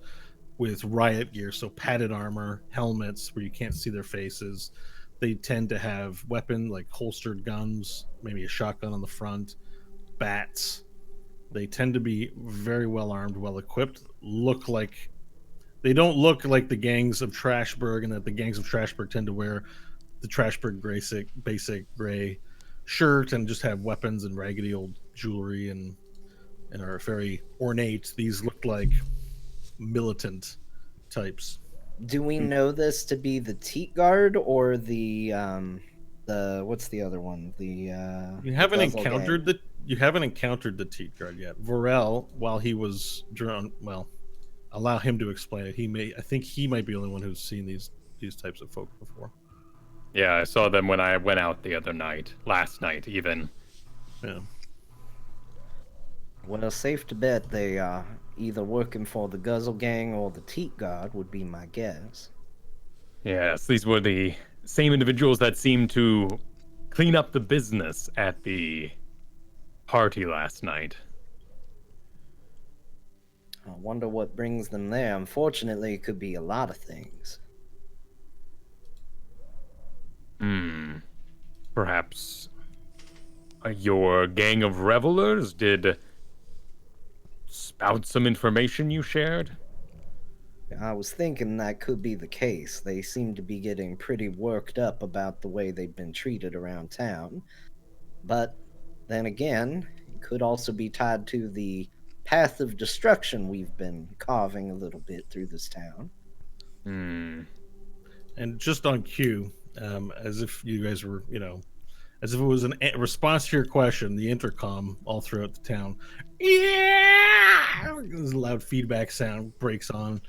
with riot gear, so padded armor, helmets where you can't see their faces. They tend to have like holstered guns, maybe a shotgun on the front, bats. They tend to be very well armed, well equipped. They don't look like the gangs of Trashburg, and that the gangs of Trashburg tend to wear the Trashburg basic gray shirt and just have weapons and raggedy old jewelry and are very ornate. These look like militant types. Do we know this to be the Teat Guard or the what's the other one? You haven't Guzzle encountered Gang. you haven't encountered the Teat Guard yet. Vorel, while he was drawn, well, allow him to explain it. I think he might be the only one who's seen these types of folk before. Yeah, I saw them when I went out the other night, last night even. Yeah. Well, safe to bet they are either working for the Guzzle Gang or the Teat Guard would be my guess. Yes, these were the same individuals that seemed to clean up the business at the party last night. I wonder what brings them there. Unfortunately, it could be a lot of things. Perhaps your gang of revelers did spout some information you shared? I was thinking that could be the case. They seem to be getting pretty worked up about the way they've been treated around town. But then again, it could also be tied to the path of destruction we've been carving a little bit through this town. And just on cue, as if you guys were, as if it was a response to your question, the intercom all throughout the town. Yeah! This loud feedback sound breaks on.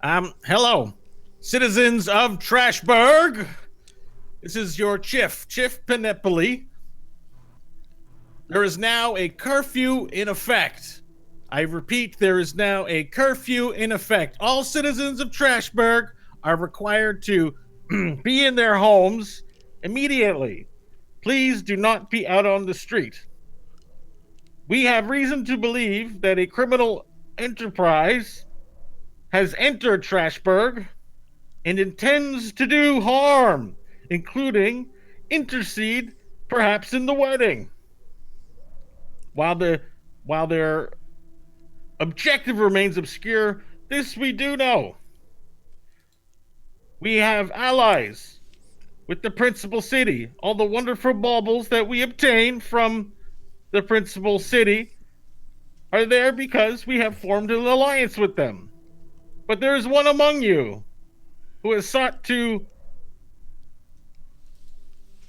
Hello, citizens of Trashburg. This is your Chief Penepoli. There is now a curfew in effect. I repeat, there is now a curfew in effect. All citizens of Trashburg are required to be in their homes immediately. Please do not be out on the street. We have reason to believe that a criminal enterprise has entered Trashburg and intends to do harm, including intercede perhaps in the wedding. While their objective remains obscure, this we do know. We have allies with the principal city. All the wonderful baubles that we obtain from the principal city are there because we have formed an alliance with them. But there is one among you who has sought to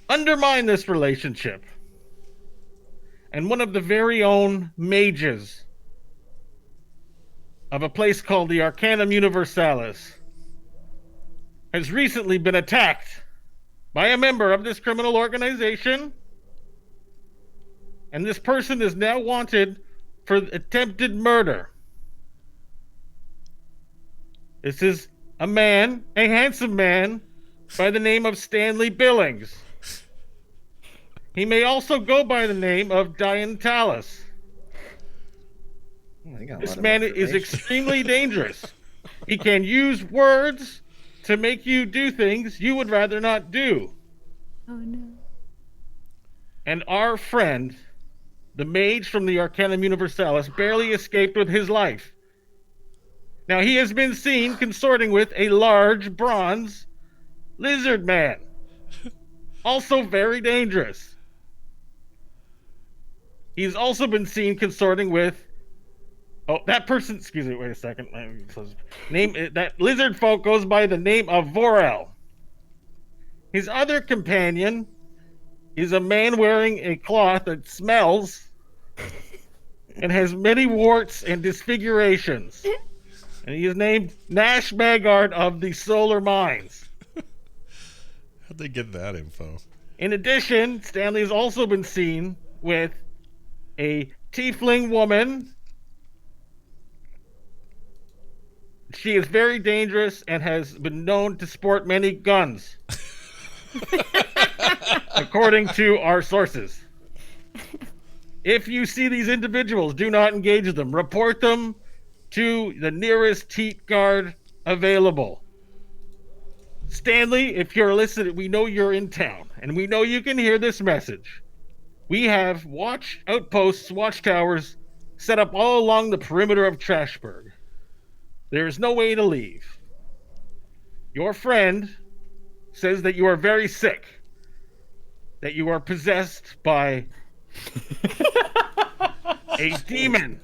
undermine this relationship. And one of the very own mages of a place called the Arcanum Universalis has recently been attacked by a member of this criminal organization. And this person is now wanted for attempted murder. This is a handsome man by the name of Stanley Billings. He may also go by the name of Diane Tallis. This man is extremely dangerous. He can use words to make you do things you would rather not do. Oh no. And our friend, the mage from the Arcanum Universalis, barely escaped with his life. Now he has been seen consorting with a large bronze lizard man. Also very dangerous. He's also been seen consorting with that person, excuse me, wait a second. That lizard folk goes by the name of Vorel. His other companion is a man wearing a cloth that smells and has many warts and disfigurations. And he is named Nash Magard of the Solar Mines. How'd they get that info? In addition, Stanley has also been seen with a tiefling woman. She is very dangerous and has been known to sport many guns. according to our sources. If you see these individuals, do not engage them. Report them to the nearest Teat Guard available. Stanley, if you're listening, we know you're in town, and we know you can hear this message. We have watch outposts, watchtowers set up all along the perimeter of Trashburg. There is no way to leave. Your friend says that you are very sick, that you are possessed by a demon.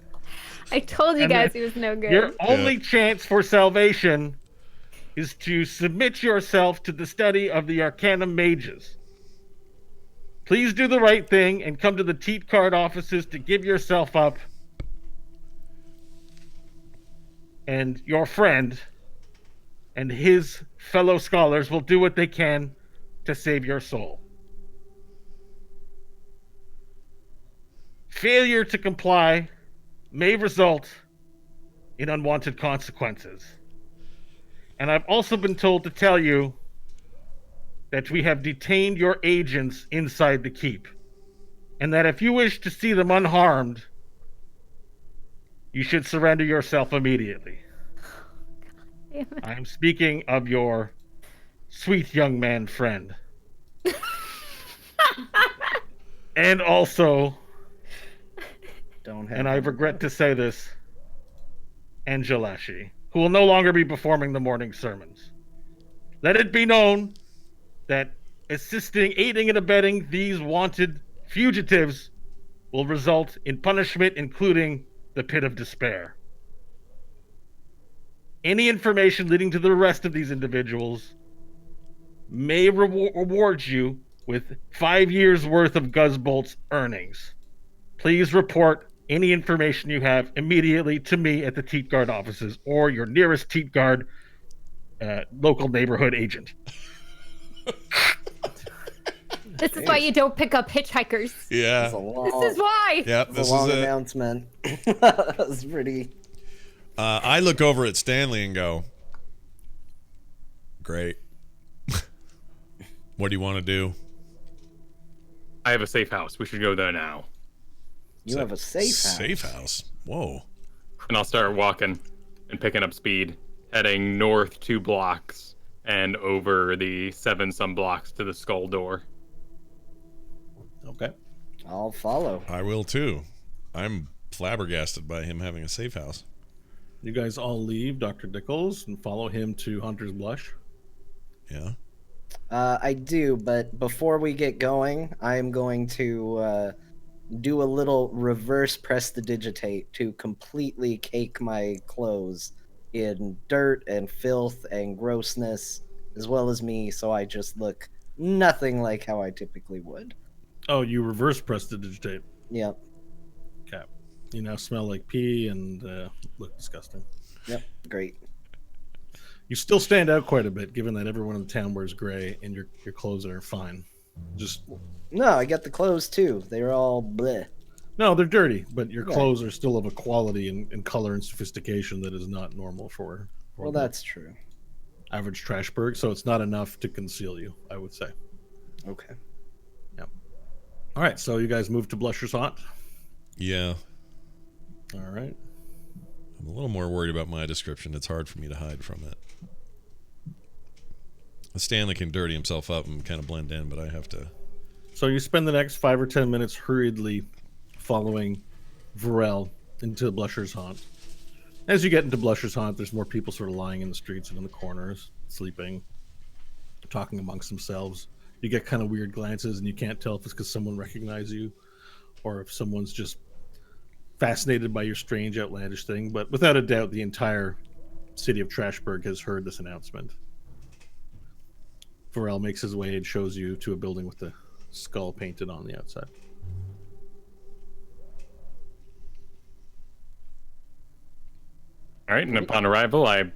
I told you And guys that he was no good. Your only chance for salvation is to submit yourself to the study of the Arcanum Mages. Please do the right thing and come to the Teat Card offices to give yourself up. And your friend and his fellow scholars will do what they can to save your soul. Failure to comply may result in unwanted consequences. And I've also been told to tell you that we have detained your agents inside the keep, and that if you wish to see them unharmed, you should surrender yourself immediately. Damn it. I am speaking of your sweet young man friend. And also, Don't have. and I regret to say this, Angelashi, who will no longer be performing the morning sermons. Let it be known that aiding and abetting these wanted fugitives will result in punishment, including the pit of despair. Any information leading to the arrest of these individuals may reward you with 5 years worth of Guzzbolt's earnings. Please report any information you have immediately to me at the Teat Guard offices or your nearest Teat Guard local neighborhood agent. This is why you don't pick up hitchhikers. Yeah. That's a long, This is why. Yep. that's This a long is it. announcement. That was pretty. I look over at Stanley and go, "Great. What do you want to do?" I have a safe house. We should go there now. You have a safe house. Safe house. Whoa. And I'll start walking and picking up speed, heading north 2 blocks and over the 7-some blocks to the skull door. Okay. I'll follow. I will too. I'm flabbergasted by him having a safe house. You guys all leave Dr. Dickles and follow him to Hunter's Blush. Yeah. I do, but before we get going, I'm going to do a little reverse prestidigitate to completely cake my clothes in dirt and filth and grossness, as well as me, so I just look nothing like how I typically would. Oh, you reverse prestidigitate. Yep. Okay. You now smell like pee and look disgusting. Yep. Great. You still stand out quite a bit, given that everyone in the town wears gray and your clothes are fine. Just No, I got the clothes too. They're all bleh. no, they're dirty, but your Yeah. clothes are still of a quality and color and sophistication that is not normal for Well, that's true. average Trashburg. So it's not enough to conceal you, I would say. Okay. All right, so you guys move to Blusher's Haunt. Yeah. All right. I'm a little more worried about my description. It's hard for me to hide from it. Stanley can dirty himself up and kind of blend in, but I have to. So you spend the next 5 or 10 minutes hurriedly following Varel into Blusher's Haunt. As you get into Blusher's Haunt, there's more people sort of lying in the streets and in the corners, sleeping, talking amongst themselves. You get kind of weird glances, and you can't tell if it's because someone recognizes you or if someone's just fascinated by your strange, outlandish thing. But without a doubt, the entire city of Trashburg has heard this announcement. Varel makes his way and shows you to a building with the skull painted on the outside. All right, and upon arrival, I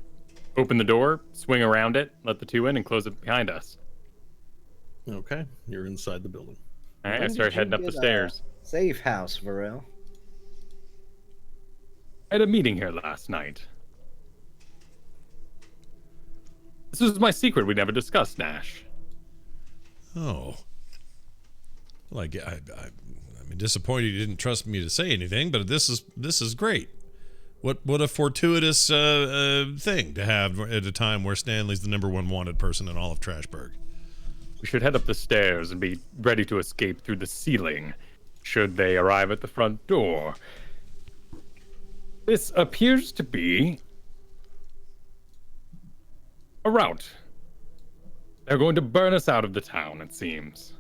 open the door, swing around it, let the 2 in, and close it behind us. Okay, you're inside the building. All right, I When start did you heading up the get a stairs. Safe house, Varel. I had a meeting here last night. This was my secret we never discussed, Nash. Oh. Like I'm disappointed you didn't trust me to say anything, but this is great. What a fortuitous thing to have at a time where Stanley's the #1 wanted person in all of Trashburg. We should head up the stairs and be ready to escape through the ceiling, should they arrive at the front door. This appears to be a route. They're going to burn us out of the town, it seems.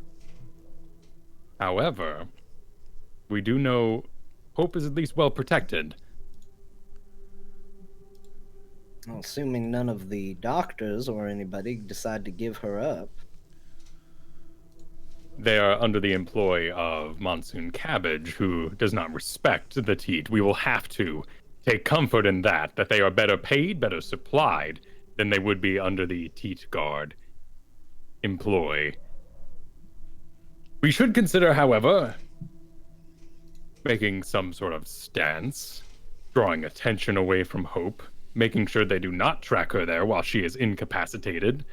However, we do know Hope is at least well protected. Well, assuming none of the doctors or anybody decide to give her up. They are under the employ of Monsoon Cabbage, who does not respect the Teat. We will have to take comfort in that they are better paid, better supplied than they would be under the Teat Guard employ. We should consider, however, making some sort of stance, drawing attention away from Hope, making sure they do not track her there while she is incapacitated.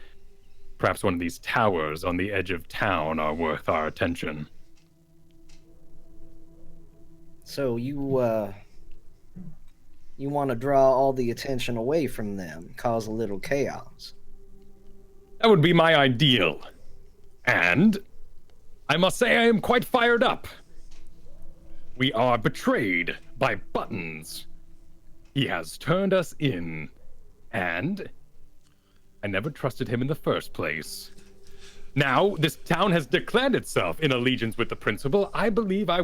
Perhaps one of these towers on the edge of town are worth our attention. So you want to draw all the attention away from them, cause a little chaos. That would be my ideal. And I must say I am quite fired up. We are betrayed by Buttons. He has turned us in, and I never trusted him in the first place. Now, this town has declared itself in allegiance with the principal. I believe I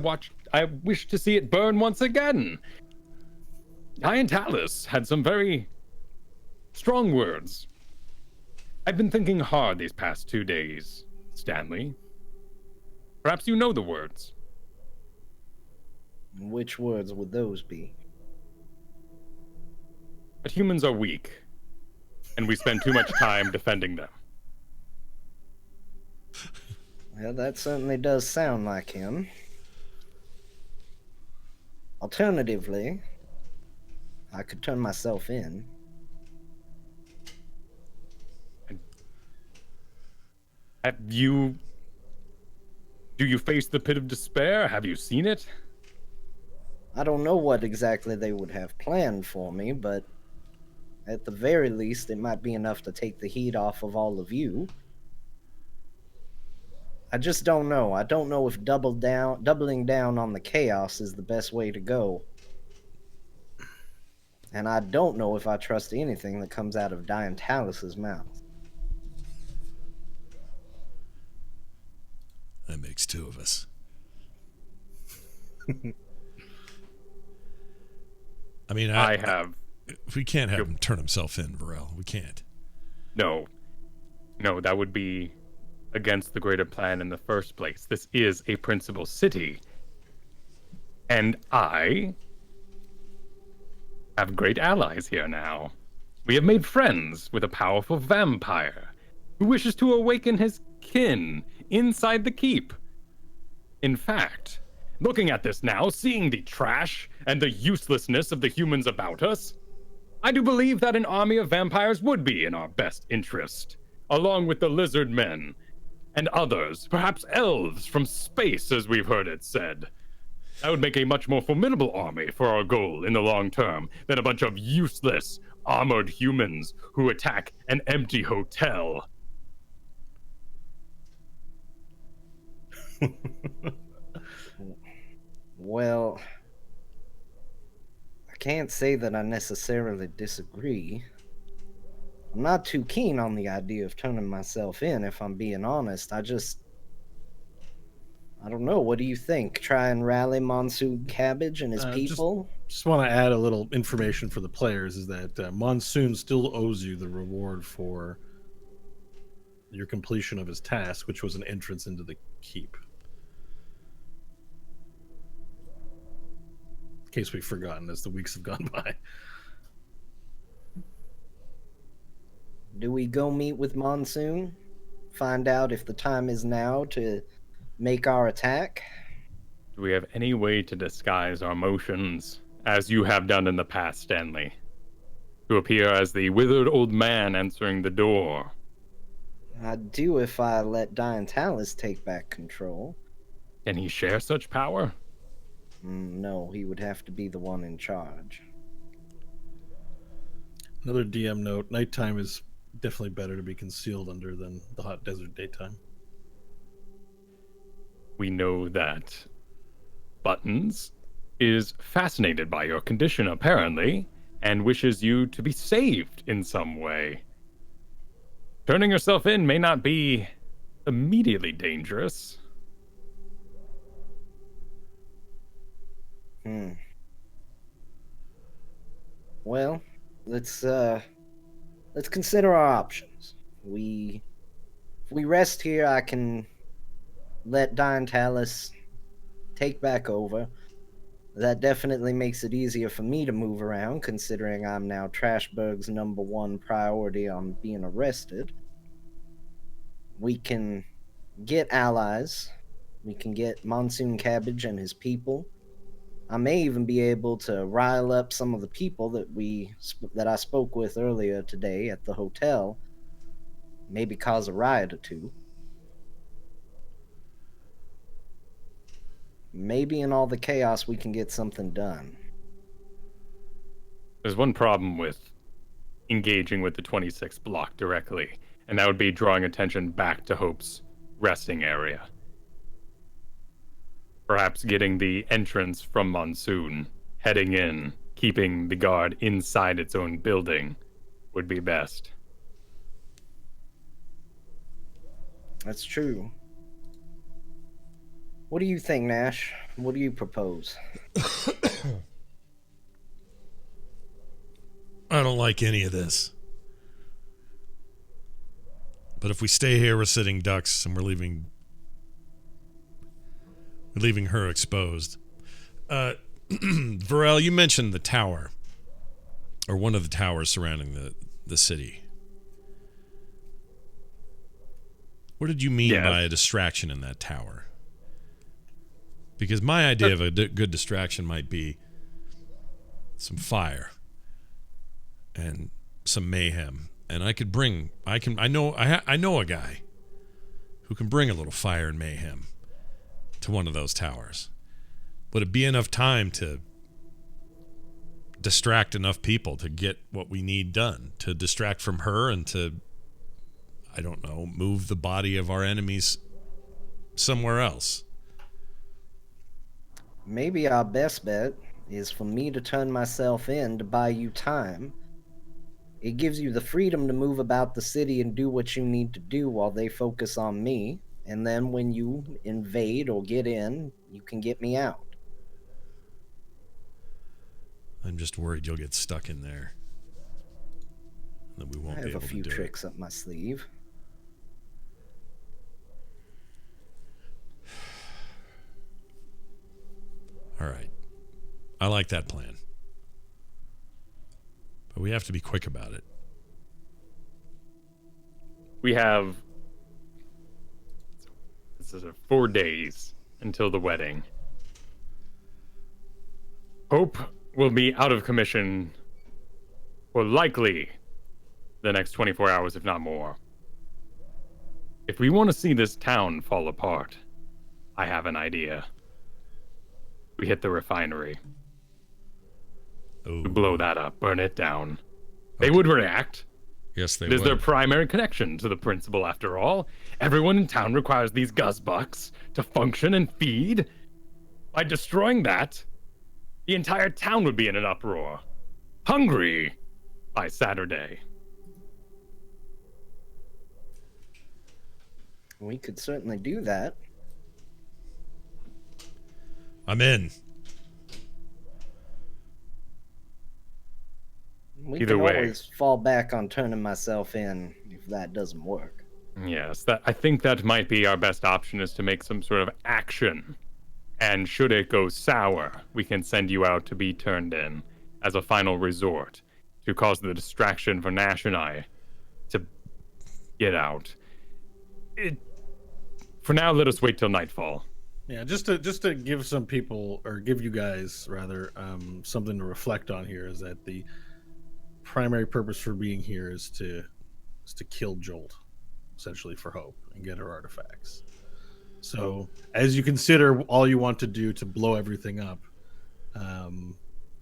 wish to see it burn once again. Diantalis had some very strong words. I've been thinking hard these past 2 days, Stanley. Perhaps you know the words. Which words would those be? But humans are weak, and we spend too much time defending them. Well, that certainly does sound like him. Alternatively, I could turn myself in. Do you face the pit of despair? Have you seen it? I don't know what exactly they would have planned for me, but at the very least, it might be enough to take the heat off of all of you. I just don't know. I don't know if doubling down on the chaos is the best way to go. And I don't know if I trust anything that comes out of Diantalis' mouth. That makes two of us. I mean, we can't have him turn himself in, Varel. We can't. No, that would be against the greater plan in the first place. This is a principal city. And I have great allies here now. We have made friends with a powerful vampire who wishes to awaken his kin inside the keep. In fact, looking at this now, seeing the trash and the uselessness of the humans about us, I do believe that an army of vampires would be in our best interest, along with the lizard men and others, perhaps elves from space, as we've heard it said. That would make a much more formidable army for our goal in the long term than a bunch of useless, armored humans who attack an empty hotel. Well, I can't say that I necessarily disagree. I'm not too keen on the idea of turning myself in, if I'm being honest. I don't know. What do you think? Try and rally Monsoon Cabbage and his people? Just want to add a little information for the players, is that Monsoon still owes you the reward for your completion of his task, which was an entrance into the keep. In case we've forgotten as the weeks have gone by. Do we go meet with Monsoon? Find out if the time is now to make our attack? Do we have any way to disguise our motions, as you have done in the past, Stanley? To appear as the withered old man answering the door? I'd do if I let Diantalis take back control. Can he share such power? No, he would have to be the one in charge. Another DM note: nighttime is definitely better to be concealed under than the hot desert daytime. We know that Buttons is fascinated by your condition, apparently, and wishes you to be saved in some way. Turning yourself in may not be immediately dangerous. Well, let's consider our options. If we rest here, I can let Diane Talus take back over. That definitely makes it easier for me to move around, considering I'm now Trashberg's #1 priority on being arrested. We can get allies. We can get Monsoon Cabbage and his people. I may even be able to rile up some of the people that I spoke with earlier today at the hotel. Maybe cause a riot or two. Maybe in all the chaos we can get something done. There's one problem with engaging with the 26th block directly, and that would be drawing attention back to Hope's resting area. Perhaps getting the entrance from Monsoon, heading in, keeping the guard inside its own building would be best. That's true. What do you think, Nash? What do you propose? I don't like any of this. But if we stay here, we're sitting ducks and we're leaving her exposed. Varel, you mentioned the tower, or one of the towers surrounding the city. What did you mean by a distraction in that tower? Because my idea of a good distraction might be some fire and some mayhem, and I know a guy who can bring a little fire and mayhem to one of those towers. Would it be enough time to distract enough people to get what we need done, to distract from her and to, I don't know, move the body of our enemies somewhere else? Maybe our best bet is for me to turn myself in to buy you time. It gives you the freedom to move about the city and do what you need to do while they focus on me. And then when you invade or get in, you can get me out. I'm just worried you'll get stuck in there. That we won't I be have able a few to do tricks up my sleeve. All right. I like that plan. But we have to be quick about it. We have 4 days until the wedding. Hope will be out of commission for likely the next 24 hours, if not more. If we want to see this town fall apart, I have an idea. We hit the refinery. Ooh. We blow that up, burn it down. They would react. Yes, they It is would. their primary connection to the principal, after all. Everyone in town requires these guzzbucks to function and feed. By destroying that, the entire town would be in an uproar. Hungry by Saturday. We could certainly do that. I'm in. We Either can way. always fall back on turning myself in if that doesn't work. Yes, I think that might be our best option, is to make some sort of action. And should it go sour, we can send you out to be turned in as a final resort to cause the distraction for Nash and I to get out. For now, let us wait till nightfall. Yeah, just to give some people, or give you guys rather, something to reflect on here, is that the primary purpose for being here is to kill Jolt, essentially, for Hope and get her artifacts. So as you consider all you want to do to blow everything up,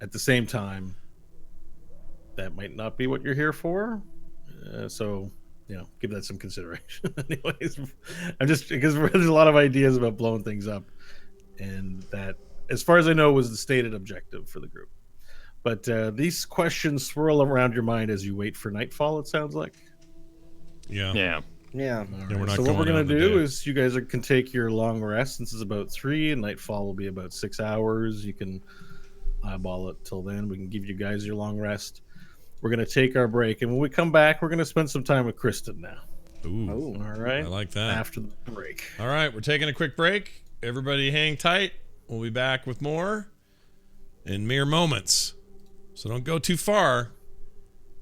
at the same time, that might not be what you're here for. So, give that some consideration. Anyways, I'm just because there's a lot of ideas about blowing things up, and that, as far as I know, was the stated objective for the group. But these questions swirl around your mind as you wait for nightfall. It sounds like. Yeah. Yeah. Yeah, we're not So what we're going gonna out in the do day. is you guys can take your long rest since it's about 3, and nightfall will be about 6 hours. You can eyeball it till then. We can give you guys your long rest. We're gonna take our break, and when we come back, we're gonna spend some time with Kristen now. Ooh, All right. I like that. After the break. All right, we're taking a quick break. Everybody hang tight. We'll be back with more in mere moments. So don't go too far.